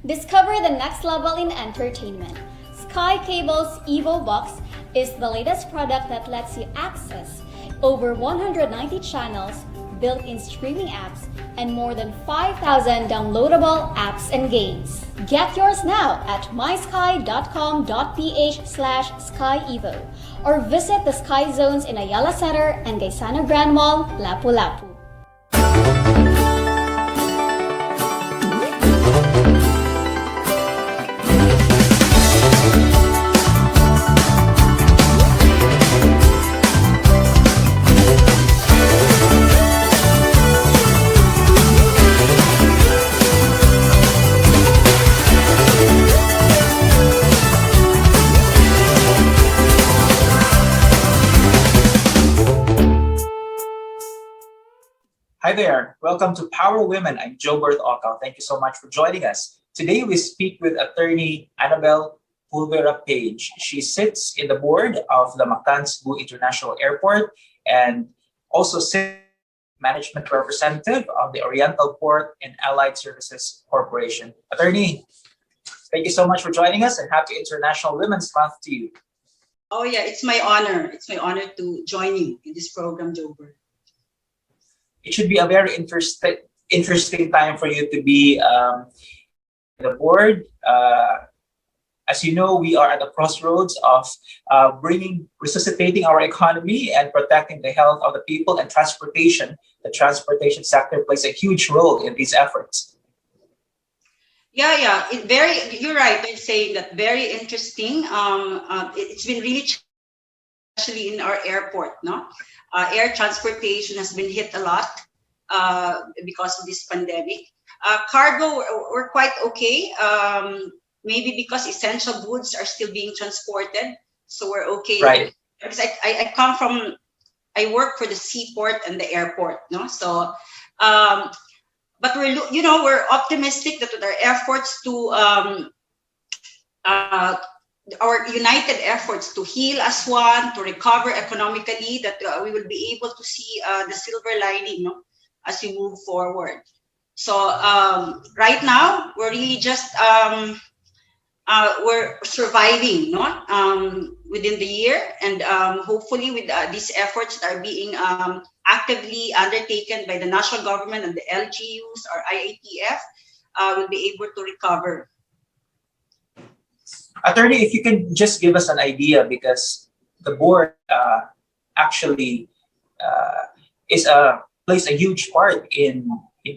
Discover the next level in entertainment. Sky Cable's Evo Box is the latest product that lets you access over 190 channels, built-in streaming apps, and more than 5,000 downloadable apps and games. Get yours now at mysky.com.ph/skyevo or visit the Sky Zones in Ayala Center and Gaisano Grand Mall, Lapu-Lapu. Hi there, welcome to Power Women. I'm Jobert Ocal. Thank you so much for joining us. Today we speak with Attorney Annabel Pulvera-Page. She sits in the board of the Mactan-Cebu International Airport and also sits management representative of the Oriental Port and Allied Services Corporation. Attorney, thank you so much for joining us and happy International Women's Month to you. Oh yeah, it's my honor. It's my honor to join you in this program, Jobert. It should be a very interesting time for you to be the board. As you know, we are at the crossroads of resuscitating our economy and protecting the health of the people and transportation. The transportation sector plays a huge role in these efforts. Yeah. You're right in saying that. Very interesting. It's been really, especially in our airport, no? Air transportation has been hit a lot because of this pandemic. Cargo, we're quite okay. Maybe because essential goods are still being transported, so we're okay. Right. Because I work for the seaport and the airport, no. So, but we're optimistic that with our efforts to our united efforts to heal as one, to recover economically, that we will be able to see the silver lining, no, as we move forward. So right now, we're really just we're surviving, no, within the year, and hopefully with these efforts that are being actively undertaken by the national government and the LGUs or IATF, we'll be able to recover. Attorney, if you can just give us an idea, because the board actually plays a huge part in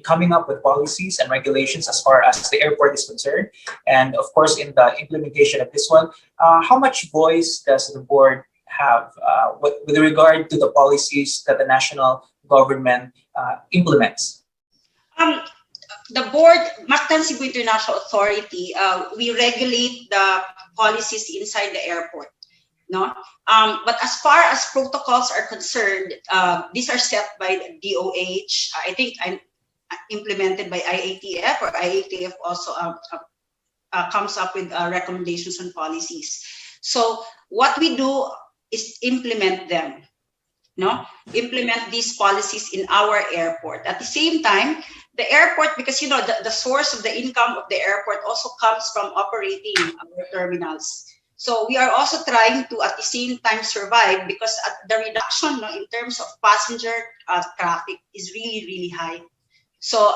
coming up with policies and regulations as far as the airport is concerned, and of course in the implementation of this one. How much voice does the board have with regard to the policies that the national government implements? The board, Mactan-Cebu International Authority, we regulate the policies inside the airport, no? But as far as protocols are concerned, these are set by the DOH. I think I'm implemented by IATF, or IATF also comes up with recommendations and policies. So what we do is implement them, no? Implement these policies in our airport. At the same time, the airport, because the source of the income of the airport also comes from operating our terminals. So we are also trying to at the same time survive, because the reduction, in terms of passenger traffic is really, really high. So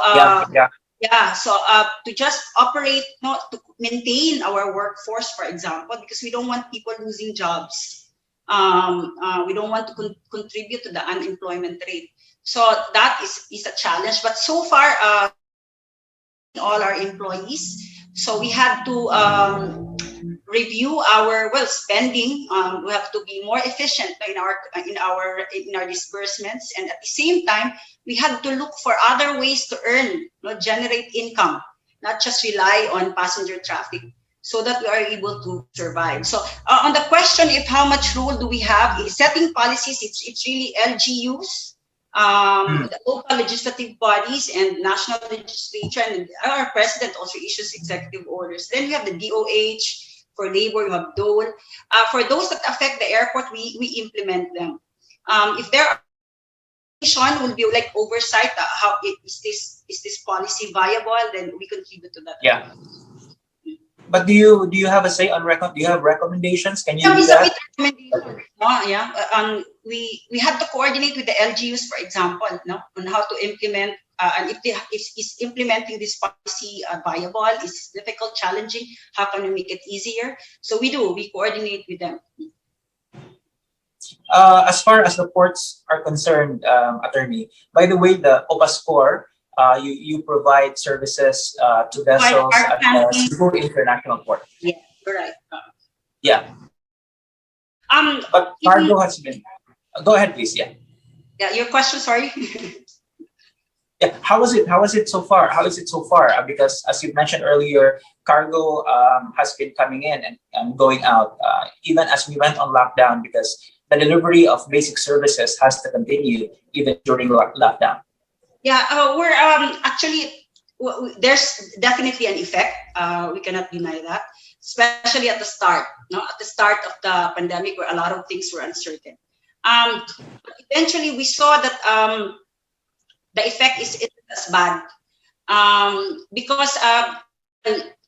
so to just operate, to maintain our workforce, for example, because we don't want people losing jobs. We don't want to contribute to the unemployment rate. So that is a challenge. But so far, all our employees, so we had to review our spending. We have to be more efficient in our disbursements, and at the same time, we had to look for other ways to earn, generate income, not just rely on passenger traffic, so that we are able to survive. So on the question, if how much role do we have in setting policies, it's really LGUs, the local legislative bodies and national legislature, and our president also issues executive orders. Then we have the DOH. For labor, we have DOL. For those that affect the airport, we implement them. If there are, will be like oversight, how is this policy viable, then we contribute to that. Yeah. But do you have a say on do you have recommendations? Can you Yeah, we do that? submit recommendations. No, yeah. We have to coordinate with the LGUs, for example, no, on how to implement and if they is implementing this policy viable, is difficult, challenging. How can we make it easier? So we coordinate with them. As far as the ports are concerned, attorney, by the way, the OPASCOR, you provide services to Provide vessels our at the campaign. Cebu International Port. Yeah, you're right. Yeah, Um, but cargo has been. Go ahead, please. Yeah. yeah, your question. Sorry. Yeah. How is it so far? How is it so far? Because as you mentioned earlier, cargo has been coming in and going out, even as we went on lockdown, because the delivery of basic services has to continue even during lockdown. Yeah, we're actually there's definitely an effect. We cannot deny that, especially at the start. No, at the start of the pandemic, where a lot of things were uncertain. But eventually, we saw that the effect isn't as bad because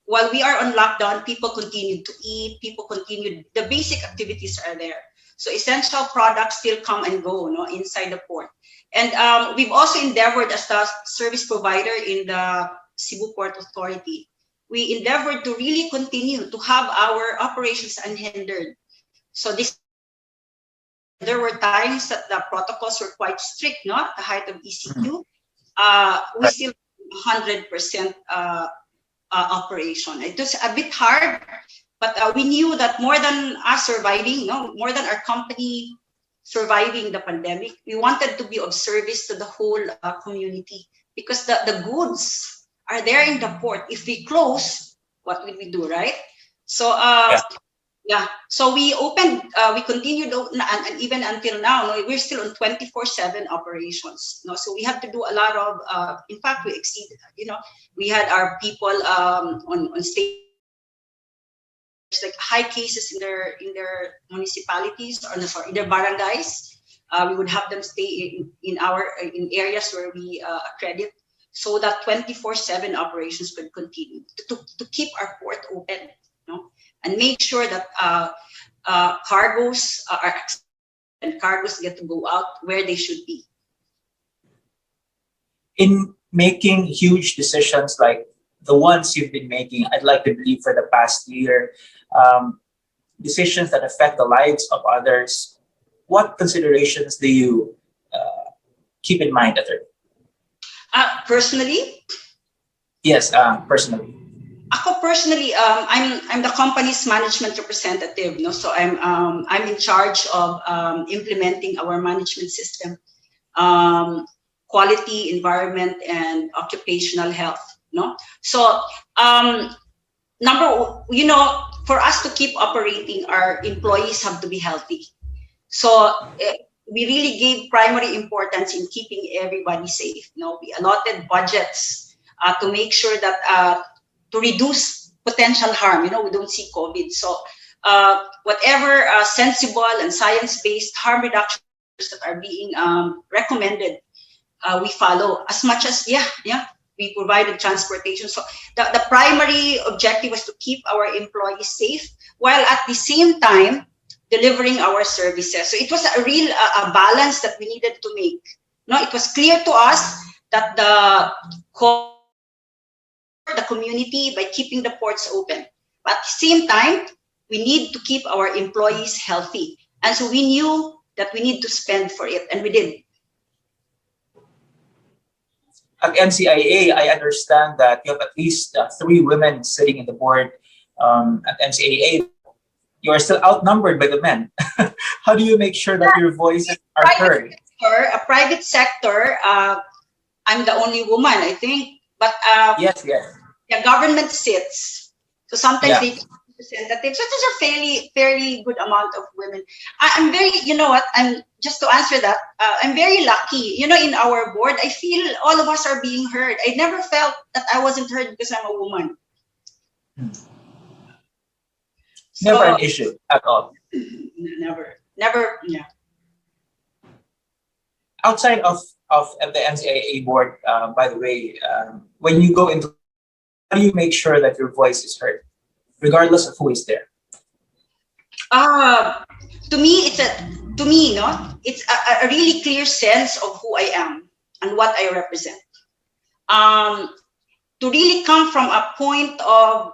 while we are on lockdown, people continued to eat. People continued. The basic activities are there. So essential products still come and go, no, inside the port. And we've also endeavored as the service provider in the Cebu Port Authority. We endeavored to really continue to have our operations unhindered. So there were times that the protocols were quite strict, no, at the height of ECQ. We still 100% operation. It was a bit hard, but we knew that more than us surviving, no, more than our company surviving the pandemic, we wanted to be of service to the whole community, because the goods are there in the port. If we close, what will we do, right? So yeah, so we opened, we continued, and even until now, no, we're still on 24/7 operations. No, so we have to do a lot of. In fact, we exceeded. You know, we had our people on stage, like high cases in their municipalities, or no, sorry, in their barangays. We would have them stay in areas where we accredit, so that 24/7 operations could continue to keep our port open, you know, and make sure that cargoes are and cargoes get to go out where they should be. In making huge decisions like the ones you've been making, I'd like to believe for the past year, decisions that affect the lives of others, what considerations do you keep in mind, Atty? Personally? Yes, personally. Ako personally, I'm the company's management representative, no. So I'm in charge of implementing our management system, quality, environment, and occupational health, no. So for us to keep operating, our employees have to be healthy. So we really gave primary importance in keeping everybody safe. You know, we allotted budgets to make sure that to reduce potential harm. You know, we don't see COVID. So whatever sensible and science-based harm reduction that are being recommended, we follow as much as we provided transportation. So the primary objective was to keep our employees safe while at the same time delivering our services. So it was a real a balance that we needed to make. No, it was clear to us that the community by keeping the ports open, but at the same time we need to keep our employees healthy, and so we knew that we need to spend for it, and we did. At MCIAA, I understand that you have at least 3 women sitting in the board at MCIAA. You are still outnumbered by the men. How do you make sure that your voices are heard? A private sector, I'm the only woman, I think. But yes. the government sits. So sometimes they representatives. So there's a fairly good amount of women. I'm very, I'm just to answer that, I'm very lucky. You know, in our board, I feel all of us are being heard. I never felt that I wasn't heard because I'm a woman. Never an issue at all. Never, yeah. Outside of the MCIAA board, by the way, when you go into, how do you make sure that your voice is heard? regardless of who is there? To me, it's a really clear sense of who I am and what I represent. To really come from a point of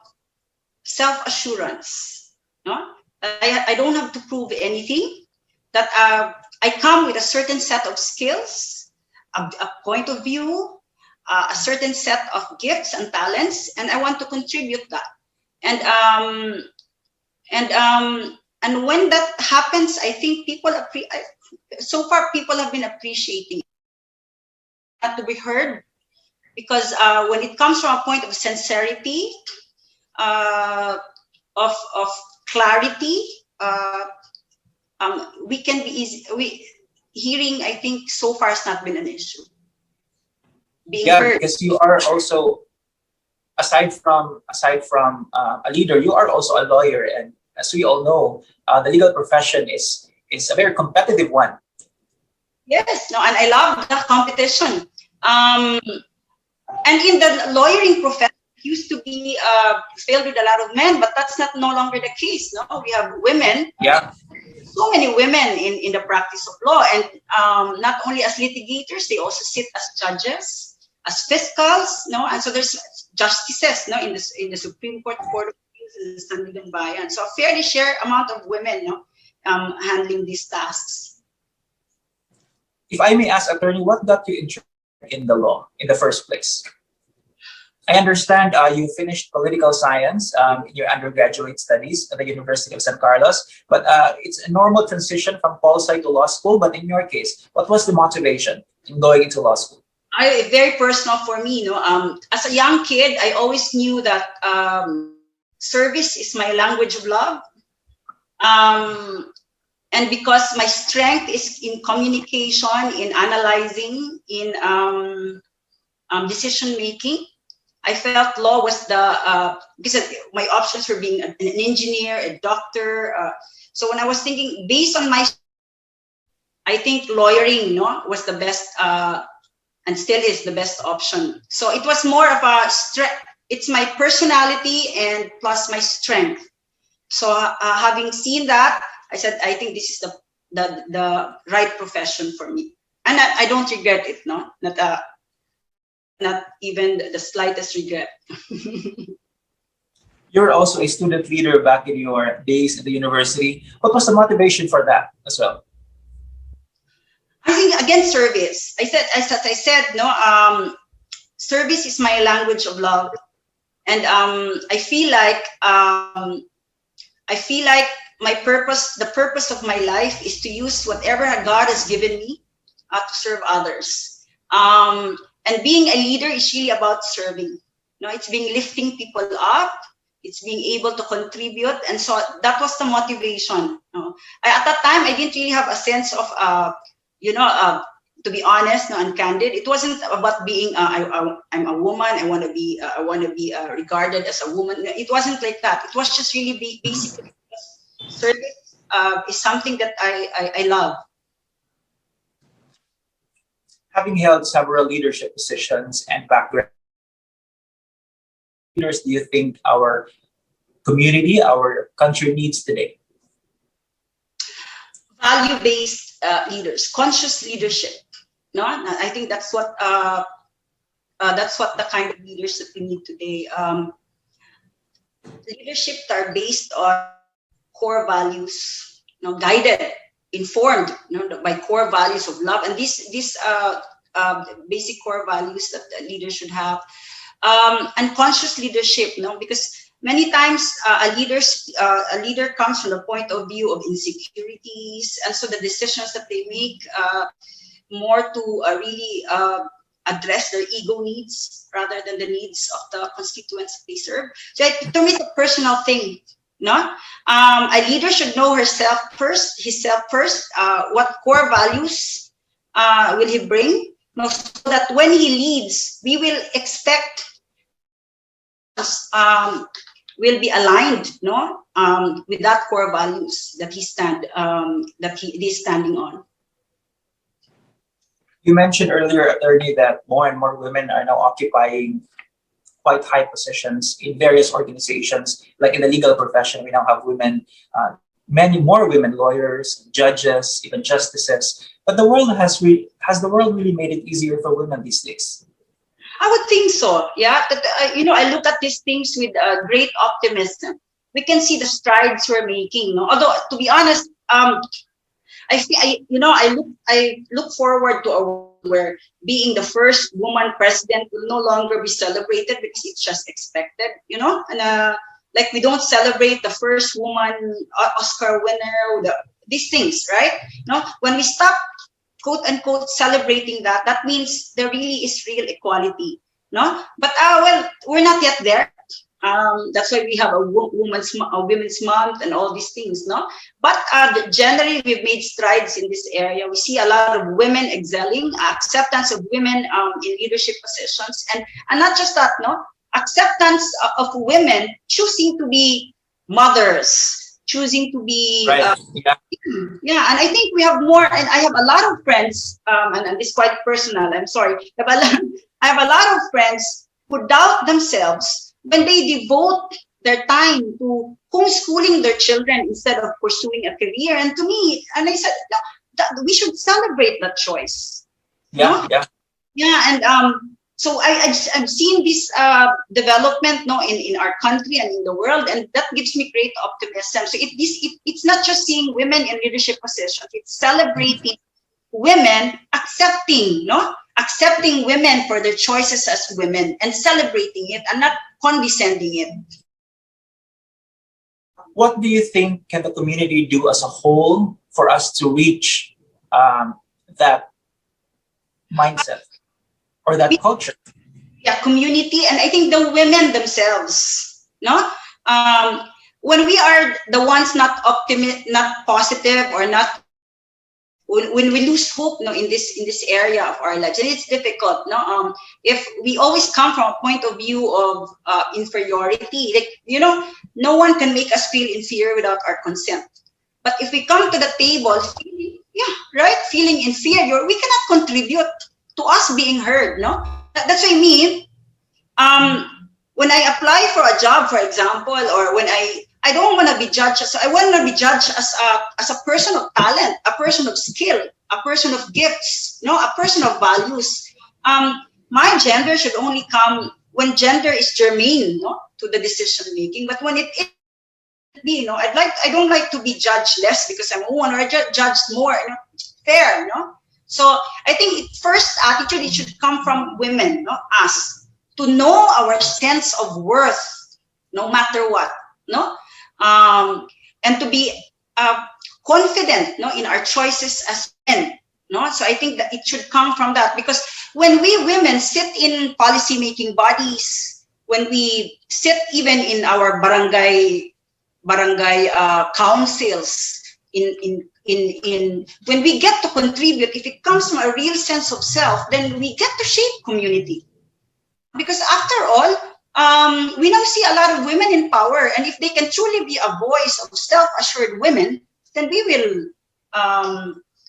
self-assurance, no? I don't have to prove anything, that I come with a certain set of skills, a point of view, a certain set of gifts and talents, and I want to contribute that. And when that happens, I think so far people have been appreciating it, to be heard, because when it comes from a point of sincerity, of clarity, we can be easy. Hearing, I think, so far has not been an issue. Being heard. Because you are also, aside from a leader, you are also a lawyer, and as we all know, the legal profession is a very competitive one. Yes, no, and I love the competition. And in the lawyering profession, it used to be filled with a lot of men, but that's no longer the case. No, we have women. Yeah. So many women in the practice of law, and not only as litigators, they also sit as judges, as fiscals, no, and so there's justices, no, in the Supreme Court, Court of Appeals, and the Sandigan Bayan. So a fairly shared amount of women, no, handling these tasks. If I may ask, attorney, what got you interested in the law in the first place? I understand you finished political science in your undergraduate studies at the University of San Carlos, but it's a normal transition from pol sci to law school. But in your case, what was the motivation in going into law school? Very personal for me. As a young kid, I always knew that service is my language of love. And because my strength is in communication, in analyzing, in decision making, I felt law was because my options were being an engineer, a doctor. So when I was thinking, based on I think lawyering, was the best, and still is the best option. So it was more of a strength. It's my personality and plus my strength. So having seen that, I said, I think this is the right profession for me, and I don't regret it. No, not even the slightest regret. You're also a student leader back in your days at the university. What was the motivation for that as well? I think again, service. I said, no. Service is my language of love, and I feel like my purpose, the purpose of my life, is to use whatever God has given me to serve others. And being a leader is really about serving. It's being lifting people up. It's being able to contribute, and so that was the motivation. At that time, I didn't really have a sense of, to be honest, and candid. It wasn't about being I'm a woman. I want to be regarded as a woman. It wasn't like that. It was just really basically service is something that I love. Having held several leadership positions and background, leaders do you think our community, our country needs today? Value-based leaders, conscious leadership. I think that's what the kind of leaders that we need today. Leadership that are based on core values, guided, informed, by core values of love, and these basic core values that leaders should have, and conscious leadership. Because many times a leader comes from the point of view of insecurities, and so the decisions that they make more to really address their ego needs rather than the needs of the constituents they serve. So to me, it's a personal thing. A leader should know himself first, what core values will he bring, so that when he leads, we will expect will be aligned with that core values that he is standing on. You mentioned earlier, attorney, that more and more women are now occupying quite high positions in various organizations. Like in the legal profession, we now have women, many more women lawyers, judges, even justices. But the world has the world really made it easier for women these days? I would think so. Yeah, I look at these things with great optimism. We can see the strides we're making. No? Although, to be honest, I look forward to a world where being the first woman president will no longer be celebrated because it's just expected. And like we don't celebrate the first woman Oscar winner, these things, right? When we stop quote unquote celebrating that, that means there really is real equality. No, but well, we're not yet there. That's why we have a women's month and all these things, no? But generally, we've made strides in this area. We see a lot of women excelling, acceptance of women in leadership positions, and not just that, no? Acceptance of women choosing to be mothers, choosing to be right. Yeah, and I think we have more, and I have a lot of friends, and this is quite personal, I'm sorry. I have a lot of friends who doubt themselves when they devote their time to homeschooling their children instead of pursuing a career. And to me, and I said, we should celebrate that choice. Yeah, no? Yeah, and so I've seen this development, no, in our country and in the world, and that gives me great optimism. So it's not just seeing women in leadership positions; it's celebrating women accepting women for their choices as women and celebrating it and not condescending it. What do you think can the community do as a whole for us to reach that mindset or that culture? Yeah, community, and I think the women themselves, no? When we are the ones not positive, or not, when we lose hope, no, in this area of our lives, and it's difficult, no? If we always come from a point of view of inferiority, like, no one can make us feel inferior without our consent. But if we come to the table feeling inferior, we cannot contribute to us being heard, no? That's what I mean. When I apply for a job, for example, or when I don't want to be judged. So I want to be judged as a person of talent, a person of skill, a person of gifts, a person of values. My gender should only come when gender is germane, to the decision making. But when it is, I don't like to be judged less because I'm a woman, or judged more, fair, So I think first attitude, it should come from women, us, to know our sense of worth, no matter what, and to be confident, in our choices as men, So I think that it should come from that, because when we women sit in policy making bodies, when we sit even in our barangay councils, when we get to contribute, if it comes from a real sense of self, then we get to shape community. Because after all, we now see a lot of women in power, and if they can truly be a voice of self-assured women, then we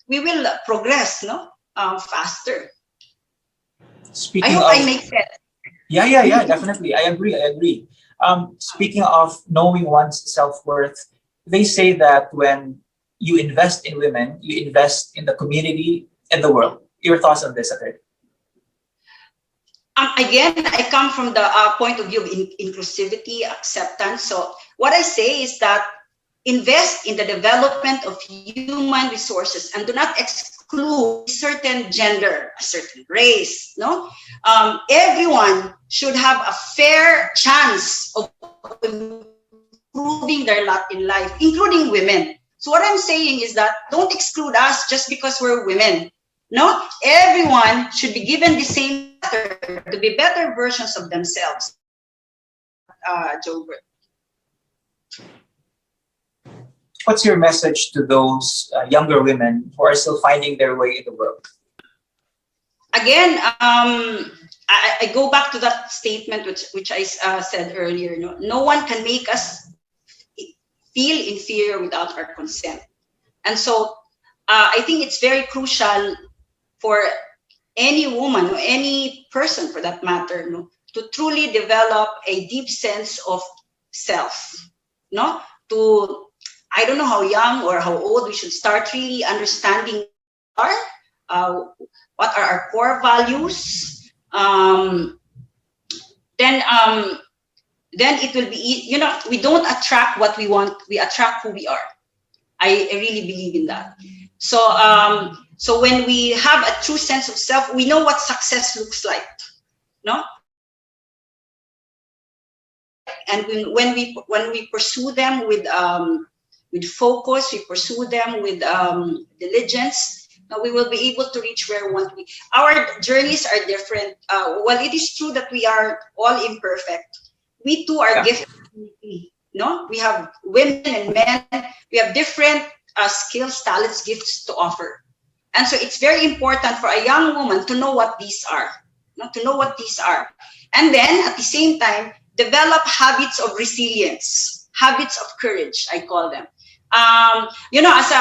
will progress, faster. Speaking I hope I make sense. Yeah, definitely. I agree. Speaking of knowing one's self-worth, they say that when you invest in women, you invest in the community and the world. Your thoughts on this, Atty? Again, I come from the point of view of inclusivity, acceptance. So what I say is that invest in the development of human resources and do not exclude a certain gender, a certain race. Everyone should have a fair chance of improving their lot in life, including women. So what I'm saying is that don't exclude us just because we're women. Everyone should be given the same to be better versions of themselves. Jobert. What's your message to those younger women who are still finding their way in the world? Again, I go back to that statement which I said earlier. No one can make us feel inferior without our consent. And so I think it's very crucial for any woman or any person, for that matter, to truly develop a deep sense of self, no? To, I don't know how young or how old we should start really understanding what are our core values. Then it will be, you know, we don't attract what we want, we attract who we are. I really believe in that. So, so when we have a true sense of self, we know what success looks like, no? And when we pursue them with focus, we pursue them with diligence, we will be able to reach where we want to be. Our journeys are different. While it is true that we are all imperfect, we too are gifted. No, we have women and men. We have different skills, talents, gifts to offer, and so it's very important for a young woman to know what these are. To know what these are, and then at the same time develop habits of resilience, habits of courage. I call them. You know, as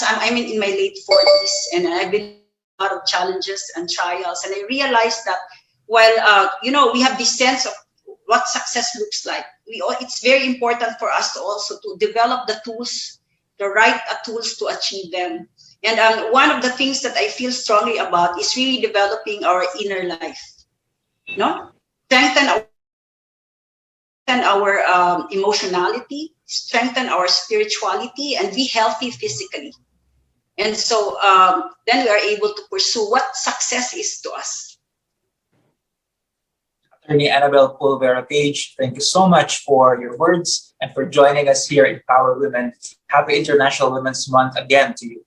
I'm in my late 40s, and I've been in a lot of challenges and trials, and I realized that while you know, we have this sense of what success looks like, it's very important for us to also to develop the tools, the right tools to achieve them. And one of the things that I feel strongly about is really developing our inner life. No, strengthen our emotionality, strengthen our spirituality, and be healthy physically. And so then we are able to pursue what success is to us. Attorney Annabel Pulvera-Page, thank you so much for your words and for joining us here in Power Women. Happy International Women's Month again to you.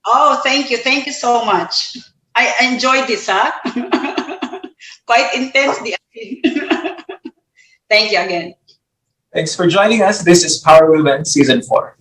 Oh, thank you. Thank you so much. I enjoyed this, huh? Quite intensely. Thank you again. Thanks for joining us. This is Power Women Season 4.